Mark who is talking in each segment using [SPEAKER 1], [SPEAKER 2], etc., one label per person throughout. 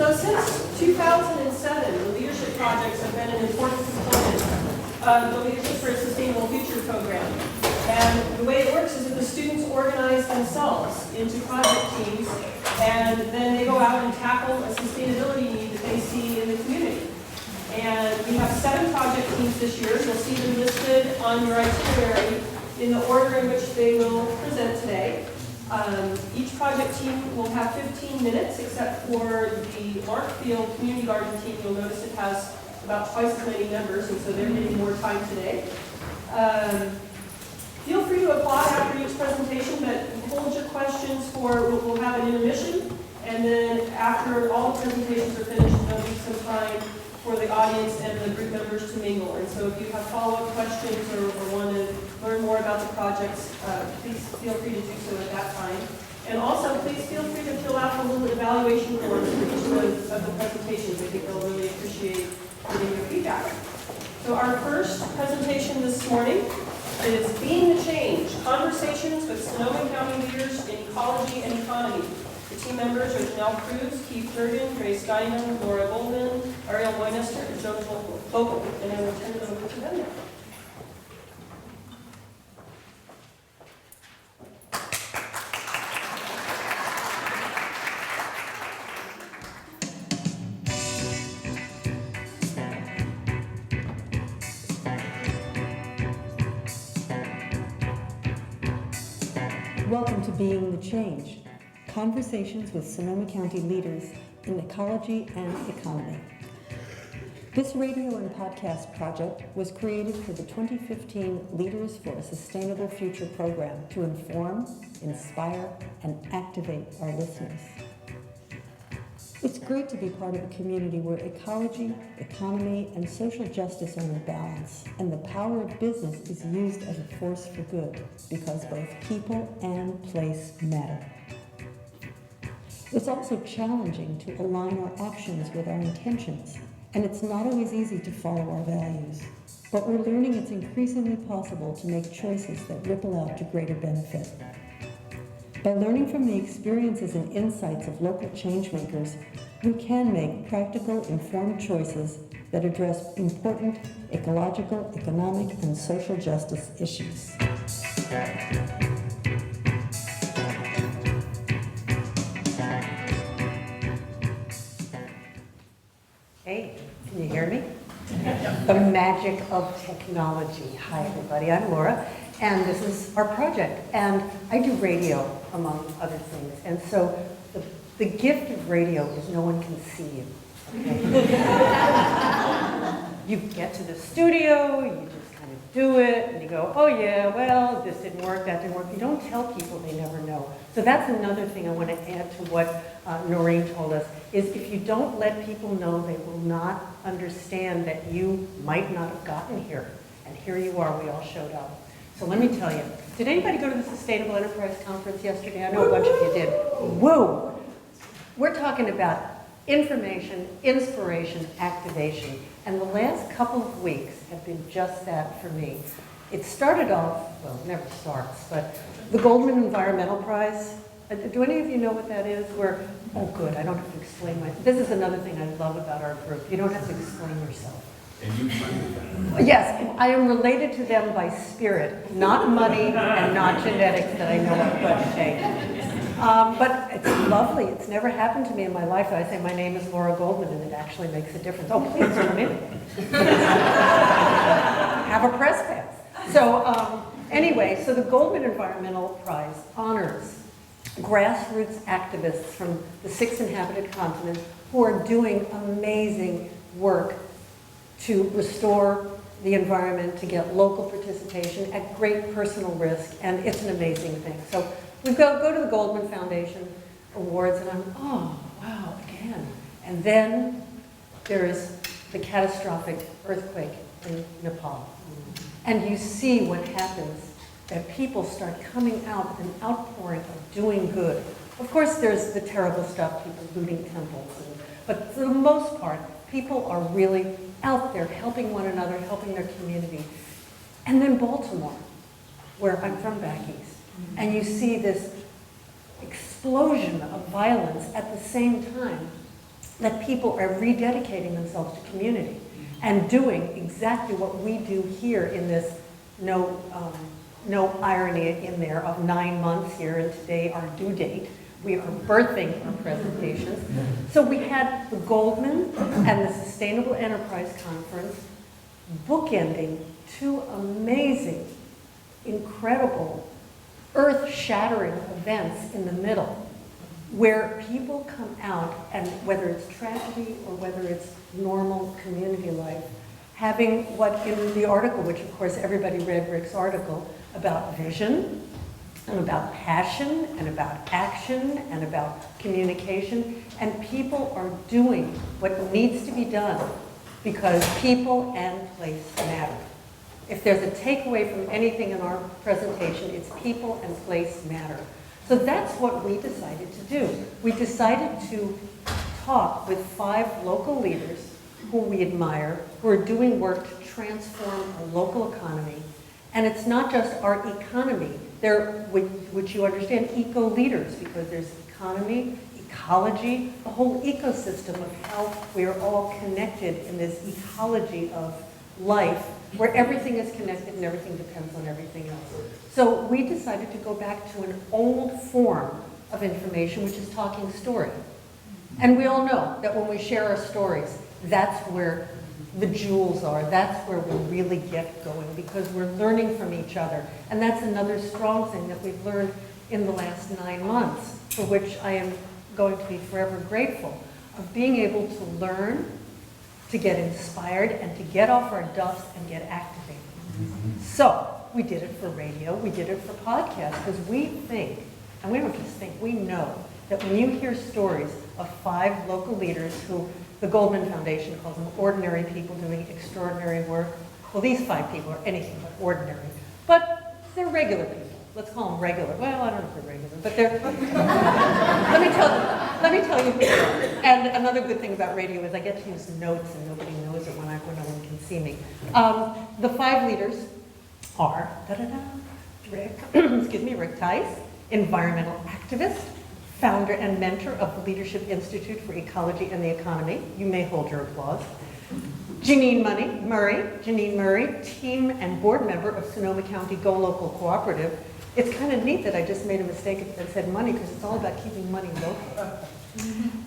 [SPEAKER 1] So since 2007, the leadership projects have been an important component of the Leadership for a Sustainable Future program. And the way it works is that the students organize themselves into project teams, and then they go out and tackle a sustainability need that they see in the community. And we have 7 project teams this year. You'll see them listed on your itinerary in the order in which they will present today. Each project team will have 15 minutes, except for the Larkfield Community Garden team. You'll notice it has about twice as many members, and so they're getting more time today. Feel free to applaud after each presentation, but hold your questions for, we'll have an intermission, and then after all the presentations are finished, there'll be some time for the audience and the group members to mingle. And so if you have follow-up questions or want to learn more about the projects, please feel free to do so at that time. And also, please feel free to fill out the little evaluation forms for each of the presentations. I think they'll really appreciate getting your feedback. So our first presentation this morning is Being the Change, Conversations with Sonoma County Leaders in Ecology and Economy. The team members are Janelle Cruz, Keith Durgan, Grace Diamond, Laura Goldman, Ariel Moynester, and Joe Vogel. And I will turn it over to them now.
[SPEAKER 2] Welcome to Being the Change, Conversations with Sonoma County Leaders in Ecology and Economy. This radio and podcast project was created for the 2015 Leaders for a Sustainable Future program to inform, inspire, and activate our listeners. It's great to be part of a community where ecology, economy, and social justice are in balance, and the power of business is used as a force for good, because both people and place matter. It's also challenging to align our actions with our intentions, and it's not always easy to follow our values. But we're learning it's increasingly possible to make choices that ripple out to greater benefit. By learning from the experiences and insights of local changemakers, we can make practical, informed choices that address important ecological, economic, and social justice issues. Hey, can you hear me? The magic of technology. Hi, everybody. I'm Laura. And this is our project. And I do radio, among other things. And so the gift of radio is no one can see you. Okay? You get to the studio, you just kind of do it, and you go, oh yeah, well, this didn't work, that didn't work. You don't tell people, they never know. So that's another thing I want to add to what Noreen told us, is if you don't let people know, they will not understand that you might not have gotten here. And here you are, we all showed up. So let me tell you, did anybody go to the Sustainable Enterprise Conference yesterday? I know a bunch of you did. Whoa! We're talking about information, inspiration, activation. And the last couple of weeks have been just that for me. It started off, well, it never starts, but the Goldman Environmental Prize. Do any of you know what that is? Oh good, I don't have to explain this is another thing I love about our group. You don't have to explain yourself.
[SPEAKER 3] And you funded them.
[SPEAKER 2] Yes, I am related to them by spirit, not money and not genetics that I know of, but hey. But it's lovely. It's never happened to me in my life that I say my name is Laura Goldman and it actually makes a difference. Oh, please come in. Have a press pass. So anyway, so the Goldman Environmental Prize honors grassroots activists from the 6 inhabited continents who are doing amazing work to restore the environment, to get local participation at great personal risk, and it's an amazing thing. So we go to the Goldman Foundation Awards, and I'm, oh, wow, again. And then there is the catastrophic earthquake in Nepal. And you see what happens, that people start coming out with an outpouring of doing good. Of course, there's the terrible stuff, people looting temples, but for the most part, people are really out there helping one another, helping their community. And then Baltimore, where I'm from back east, and you see this explosion of violence at the same time. that people are rededicating themselves to community and doing exactly what we do here in this, no irony in there, of 9 months here, and today our due date. We are birthing our presentations. So we had the Goldman and the Sustainable Enterprise Conference bookending two amazing, incredible, earth-shattering events in the middle, where people come out, and whether it's tragedy or whether it's normal community life, having what in the article, which of course everybody read Rick's article, about vision, and about passion, and about action, and about communication, and people are doing what needs to be done because people and place matter. If there's a takeaway from anything in our presentation, it's people and place matter. So that's what we decided to do. We decided to talk with 5 local leaders who we admire, who are doing work to transform our local economy. And it's not just our economy. They're, which you understand, eco-leaders, because there's economy, ecology, the whole ecosystem of how we are all connected in this ecology of life, where everything is connected and everything depends on everything else. So we decided to go back to an old form of information, which is talking story. And we all know that when we share our stories, that's where the jewels are. That's where we really get going, because we're learning from each other. And that's another strong thing that we've learned in the last 9 months, for which I am going to be forever grateful, of being able to learn, to get inspired, and to get off our duffs and get activated. So we did it for radio, we did it for podcasts, because we think, and we don't just think, we know that when you hear stories of 5 local leaders who the Goldman Foundation calls them ordinary people doing extraordinary work. Well, these 5 people are anything but ordinary, but they're regular people. Let's call them regular. Well, I don't know if they're regular, but they're, let me tell you who they are. And another good thing about radio is I get to use notes and nobody knows it when no one can see me. The 5 leaders are, Rick, excuse me, Rick Tice, environmental activist, founder and mentor of the Leadership Institute for Ecology and the Economy. You may hold your applause. Janine Murray, team and board member of Sonoma County Go Local Cooperative. It's kind of neat that I just made a mistake and said money, because it's all about keeping money local.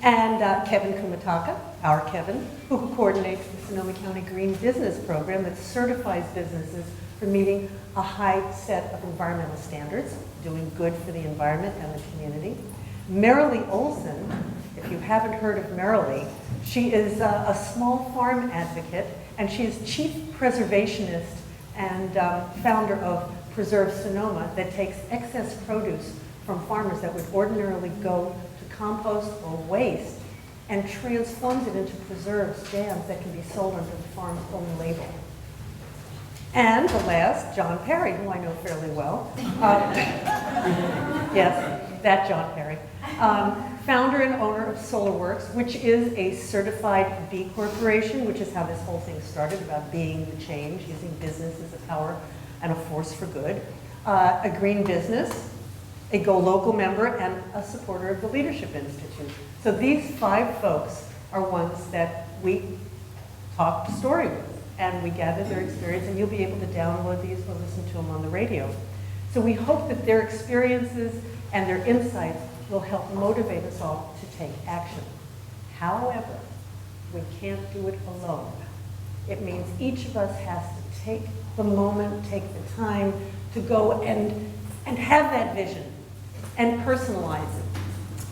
[SPEAKER 2] And Kevin Kumataka, our Kevin, who coordinates the Sonoma County Green Business Program that certifies businesses for meeting a high set of environmental standards, doing good for the environment and the community. Marilee Olsen, if you haven't heard of Marilee, she is a small farm advocate, and she is chief preservationist and founder of Preserve Sonoma, that takes excess produce from farmers that would ordinarily go to compost or waste and transforms it into preserves, jams that can be sold under the farm's own label. And the last, John Perry, who I know fairly well. Yes, that John Perry. Founder and owner of SolarWorks, which is a certified B Corporation, which is how this whole thing started, about being the change, using business as a power and a force for good. A green business, a Go Local member, and a supporter of the Leadership Institute. So these 5 folks are ones that we talked story with, and we gathered their experience, and you'll be able to download these or listen to them on the radio. So we hope that their experiences and their insights will help motivate us all to take action. However, we can't do it alone. It means each of us has to take the moment, take the time to go and have that vision and personalize it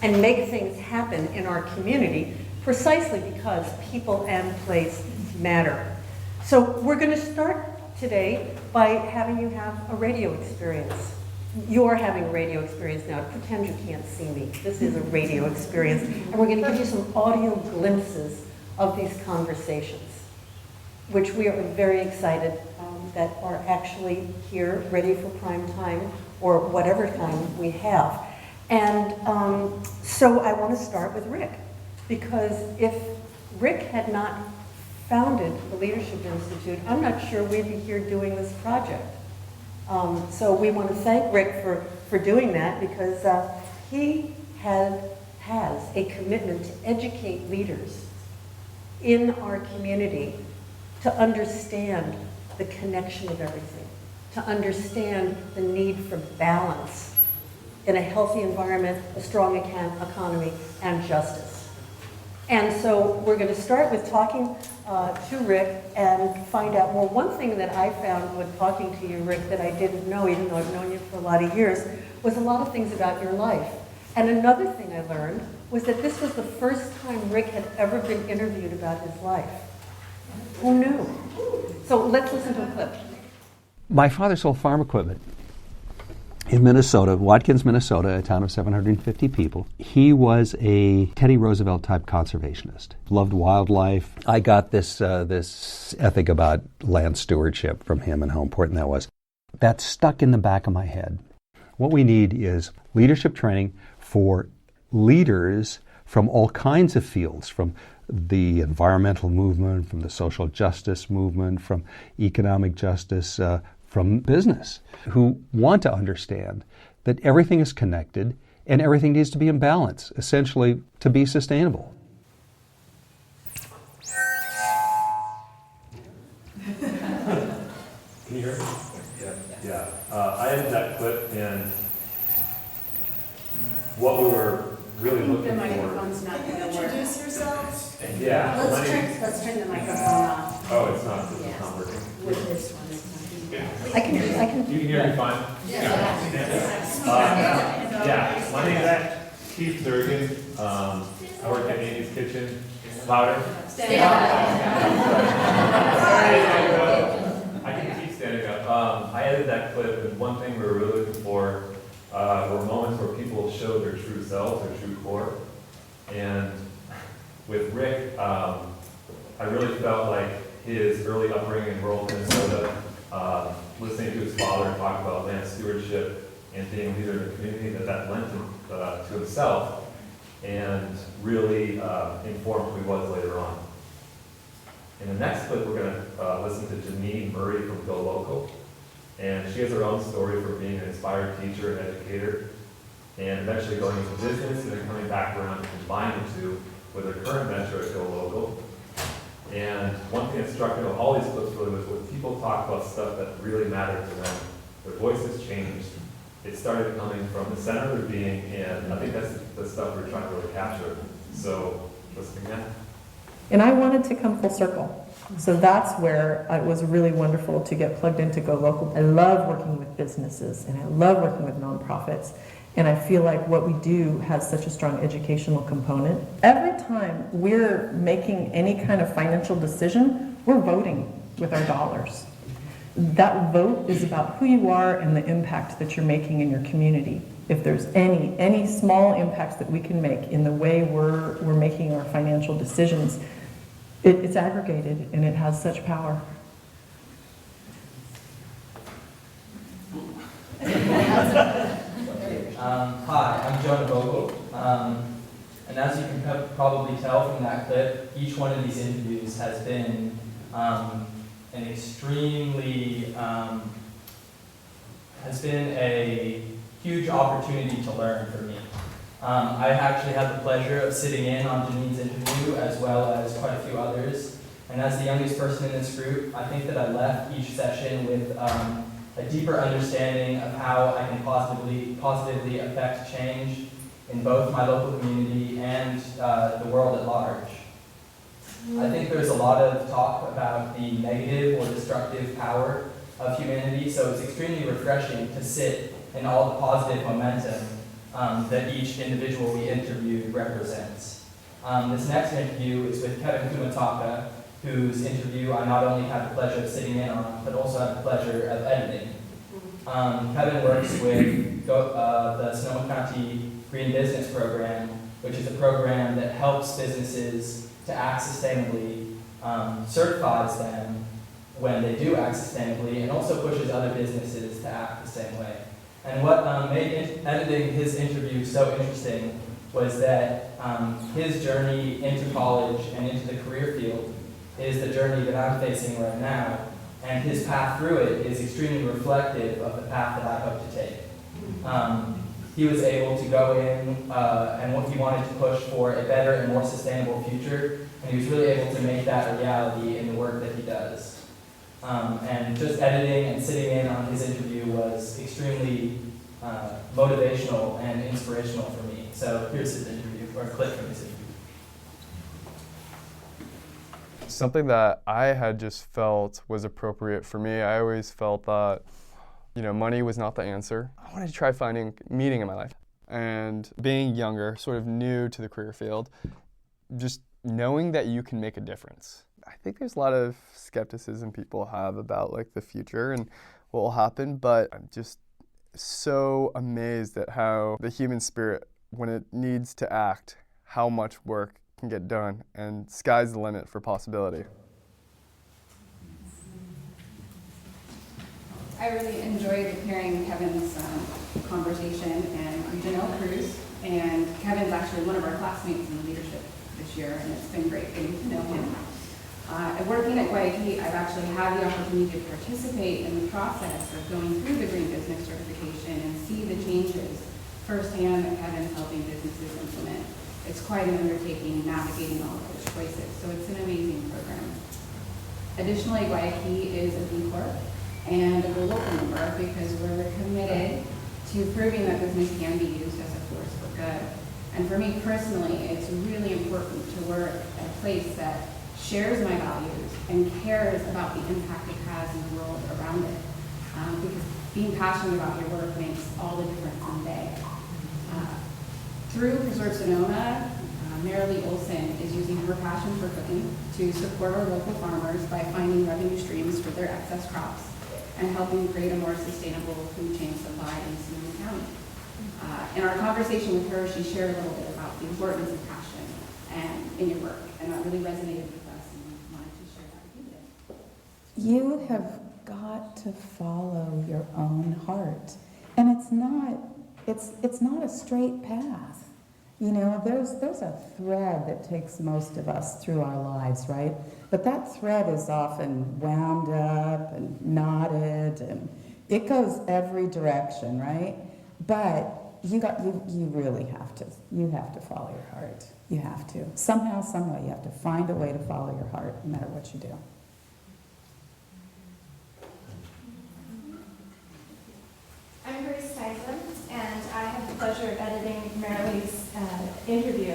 [SPEAKER 2] and make things happen in our community, precisely because people and place matter. So we're going to start today by having you have a radio experience. You're having a radio experience now. Pretend you can't see me. This is a radio experience. And we're going to give you some audio glimpses of these conversations, which we are very excited that are actually here, ready for prime time, or whatever time we have. And so I want to start with Rick, because if Rick had not founded the Leadership Institute, I'm not sure we'd be here doing this project. So we want to thank Rick for doing that, because he had has a commitment to educate leaders in our community to understand the connection of everything, to understand the need for balance in a healthy environment, a strong economy, and justice. And so we're going to start with talking to Rick and find out more. One thing that I found when talking to you, Rick, that I didn't know, even though I've known you for a lot of years, was a lot of things about your life. And another thing I learned was that this was the first time Rick had ever been interviewed about his life. Who knew? So let's listen to a clip.
[SPEAKER 3] My father sold farm equipment in Minnesota, Watkins, Minnesota, a town of 750 people. He was a Teddy Roosevelt type conservationist. Loved wildlife. I got this ethic about land stewardship from him and how important that was. That stuck in the back of my head. What we need is leadership training for leaders from all kinds of fields, from the environmental movement, from the social justice movement, from economic justice, from business, who want to understand that everything is connected and everything needs to be in balance, essentially to be sustainable.
[SPEAKER 4] Can you hear me? Yeah. I edited that clip, and what we were really looking for.
[SPEAKER 5] Introduce yourselves.
[SPEAKER 4] Yeah.
[SPEAKER 2] Let's turn the microphone on.
[SPEAKER 4] Oh, it's not. It's not working.
[SPEAKER 2] With this one, it's not. I can.
[SPEAKER 4] You can hear me fine. Yeah. My name is Keith Durgan. I work at Amy's Kitchen. Louder.
[SPEAKER 5] Stay up.
[SPEAKER 4] I can keep standing up. I edited that clip, and one thing we were really looking for were moments where people showed their true selves, their true core. And with Rick, I really felt like his early upbringing in rural Minnesota, listening to his father talk about land stewardship and being a leader in the community, that lent him to himself and really informed who he was later on. In the next clip, we're going to listen to Janine Murray from Go Local. And she has her own story for being an inspired teacher and educator, and eventually going into business and then coming back around to combine the two with her current venture at Go Local. And one thing that struck me about all these clips really was when people talk about stuff that really mattered to them, their voices changed. It started coming from the center of their being, and I think that's the stuff we're trying to really capture. So, listening now.
[SPEAKER 6] And I wanted to come full circle. So that's where it was really wonderful to get plugged into Go Local. I love working with businesses, and I love working with nonprofits. And I feel like what we do has such a strong educational component. Every time we're making any kind of financial decision, we're voting with our dollars. That vote is about who you are and the impact that you're making in your community. If there's any small impacts that we can make in the way we're making our financial decisions, it's aggregated and it has such power.
[SPEAKER 7] Hi, I'm Jonah Vogel, and as you can probably tell from that clip, each one of these interviews has been an extremely, has been a huge opportunity to learn for me. I actually had the pleasure of sitting in on Janine's interview as well as quite a few others, and as the youngest person in this group, I think that I left each session with a deeper understanding of how I can positively affect change in both my local community and the world at large. I think there's a lot of talk about the negative or destructive power of humanity, so it's extremely refreshing to sit in all the positive momentum that each individual we interviewed represents. This next interview is with Kevin Kumataka, whose interview I not only had the pleasure of sitting in on, but also had the pleasure of editing. Kevin works with the Sonoma County Green Business Program, which is a program that helps businesses to act sustainably, certifies them when they do act sustainably, and also pushes other businesses to act the same way. And what made editing his interview so interesting was that his journey into college and into the career field is the journey that I'm facing right now, and his path through it is extremely reflective of the path that I hope to take. he was able to go in and what he wanted to push for a better and more sustainable future, and he was really able to make that a reality in the work that he does. And just editing and sitting in on his interview was extremely motivational and inspirational for me. So here's his interview, or a clip from his interview.
[SPEAKER 8] Something that I had just felt was appropriate for me. I always felt that, money was not the answer. I wanted to try finding meaning in my life. And being younger, sort of new to the career field, just knowing that you can make a difference. I think there's a lot of skepticism people have about like the future and what will happen, but I'm just so amazed at how the human spirit, when it needs to act, how much work can get done, and sky's the limit for possibility.
[SPEAKER 5] I really enjoyed hearing Kevin's conversation and Janelle Cruz, and Kevin's actually one of our classmates in leadership this year, and it's been great getting to know him. Working at Guayaki, I've actually had the opportunity to participate in the process of going through the Green Business Certification and see the changes firsthand that Kevin's helping businesses implement. It's quite an undertaking navigating all of those choices, so it's an amazing program. Additionally, Guayaki is a B Corp and a global member because we're committed to proving that business can be used as a force for good. And for me personally, it's really important to work at a place that shares my values and cares about the impact it has in the world around it. Because being passionate about your work makes all the difference in the day. Through Preserve Sonoma, Marilee Olsen is using her passion for cooking to support our local farmers by finding revenue streams for their excess crops and helping create a more sustainable food chain supply in Sonoma County. In our conversation with her, she shared a little bit about the importance of passion and in your work, and that really resonated with us, and we wanted to share that with you today.
[SPEAKER 9] You have got to follow your own heart, and it's not a straight path. There's a thread that takes most of us through our lives, right? But that thread is often wound up and knotted, and it goes every direction, right? But you really have to follow your heart. You have to. Somehow, some way, you have to find a way to follow your heart, no matter what you do.
[SPEAKER 10] I'm Grace Tyson, and I have the pleasure of editing Marilee's interview.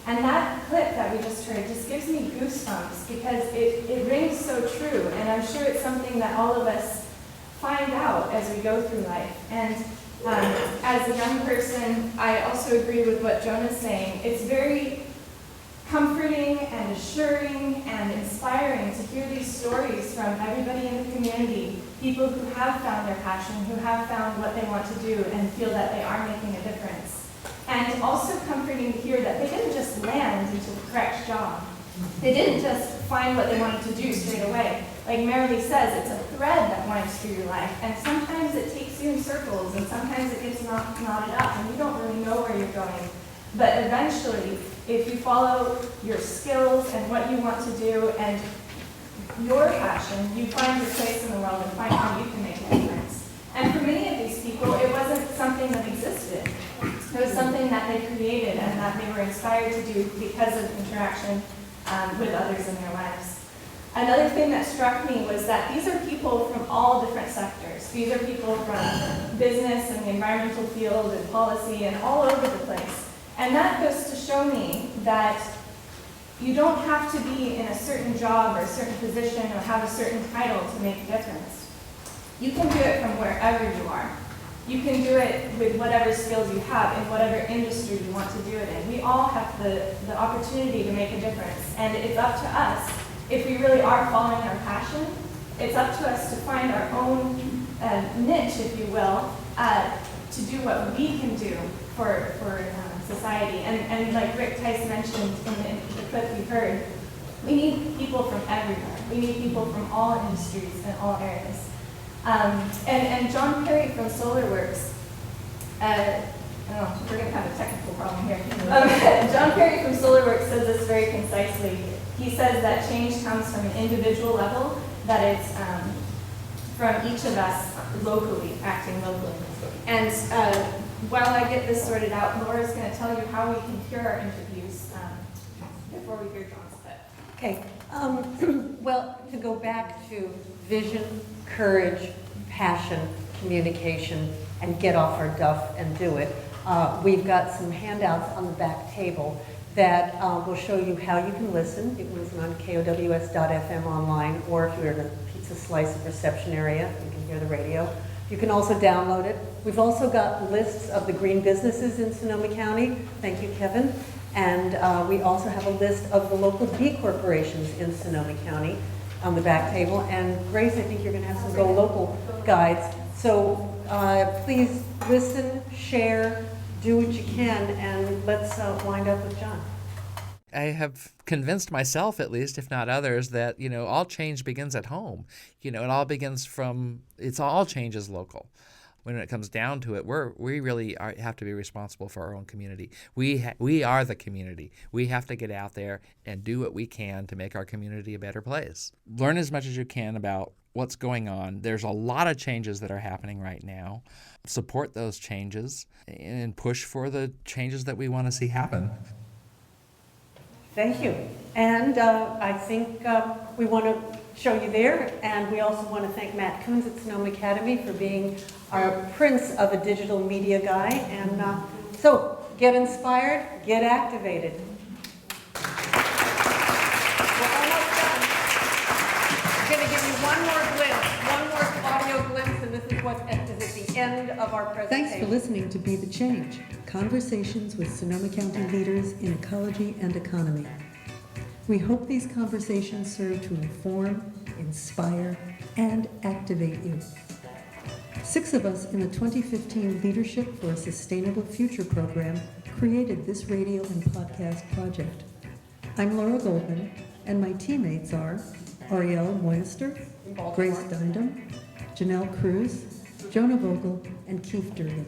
[SPEAKER 10] And that clip that we just heard just gives me goosebumps because it rings so true, and I'm sure it's something that all of us find out as we go through life. And as a young person, I also agree with what Jonah's saying. It's very comforting and assuring and inspiring to hear these stories from everybody in the community, people who have found their passion, who have found what they want to do and feel that they are making a difference. And also comforting to hear that they didn't just land into the correct job. They didn't just find what they wanted to do straight away. Like Marilee says, it's a thread that winds through your life, and sometimes it takes you in circles, and sometimes it gets knotted up, and you don't really know where you're going. But eventually, if you follow your skills and what you want to do and your passion, you find your place in the world and find how you can make a difference. And for many of these people, it wasn't something that existed. It was something that they created and that they were inspired to do because of interaction with others in their lives. Another thing that struck me was that these are people from all different sectors. These are people from business and the environmental field and policy and all over the place. And that goes to show me that you don't have to be in a certain job or a certain position or have a certain title to make a difference. You can do it from wherever you are. You can do it with whatever skills you have in whatever industry you want to do it in. We all have the opportunity to make a difference. And it's up to us, if we really are following our passion, it's up to us to find our own niche, if you will, to do what we can do for society. And like Rick Tice mentioned in the clip we heard, we need people from everywhere. We need people from all industries and all areas. And John Kerry from SolarWorks, we're going to have a technical problem here. John Kerry from SolarWorks says this very concisely. He says that change comes from an individual level, that it's from each of us locally, acting locally. And while I get this sorted out, Laura's going to tell you how we can hear our interviews before we hear John's clip.
[SPEAKER 2] Okay, well, to go back to vision, courage, passion, communication, and get off our duff and do it, we've got some handouts on the back table that will show you how you can listen. You can listen on KOWS.FM online, or if you're in a pizza slice reception area, you can hear the radio. You can also download it. We've also got lists of the green businesses in Sonoma County. Thank you, Kevin. And we also have a list of the local B corporations in Sonoma County on the back table. And Grace, I think you're going to have some Go Local guides. So please listen, share, do what you can, and let's wind up with John.
[SPEAKER 11] I have convinced myself, at least, if not others, that, all change begins at home. It all begins all change is local. When it comes down to it, we really have to be responsible for our own community. We are the community. We have to get out there and do what we can to make our community a better place. Learn as much as you can about what's going on. There's a lot of changes that are happening right now. Support those changes and push for the changes that we want to see happen.
[SPEAKER 2] Thank you. And I think we want to show you there, and we also want to thank Matt Coons at Sonoma Academy for being our prince of a digital media guy. And so get inspired, get activated. We're almost done. I'm going to give you one more audio glimpse, and this is what is at the end of our presentation.
[SPEAKER 12] Thanks for listening to Be the Change, conversations with Sonoma County leaders in ecology and economy. We hope these conversations serve to inform, inspire, and activate you. 6 of us in the 2015 Leadership for a Sustainable Future program created this radio and podcast project. I'm Laura Goldman, and my teammates are Arielle Moyester, Grace Dundam, Janelle Cruz, Jonah Vogel, and Keith Durgan.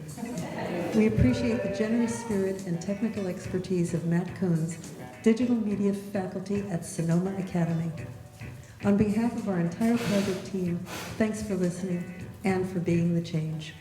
[SPEAKER 12] We appreciate the generous spirit and technical expertise of Matt Coons, digital media faculty at Sonoma Academy. On behalf of our entire project team, thanks for listening and for being the change.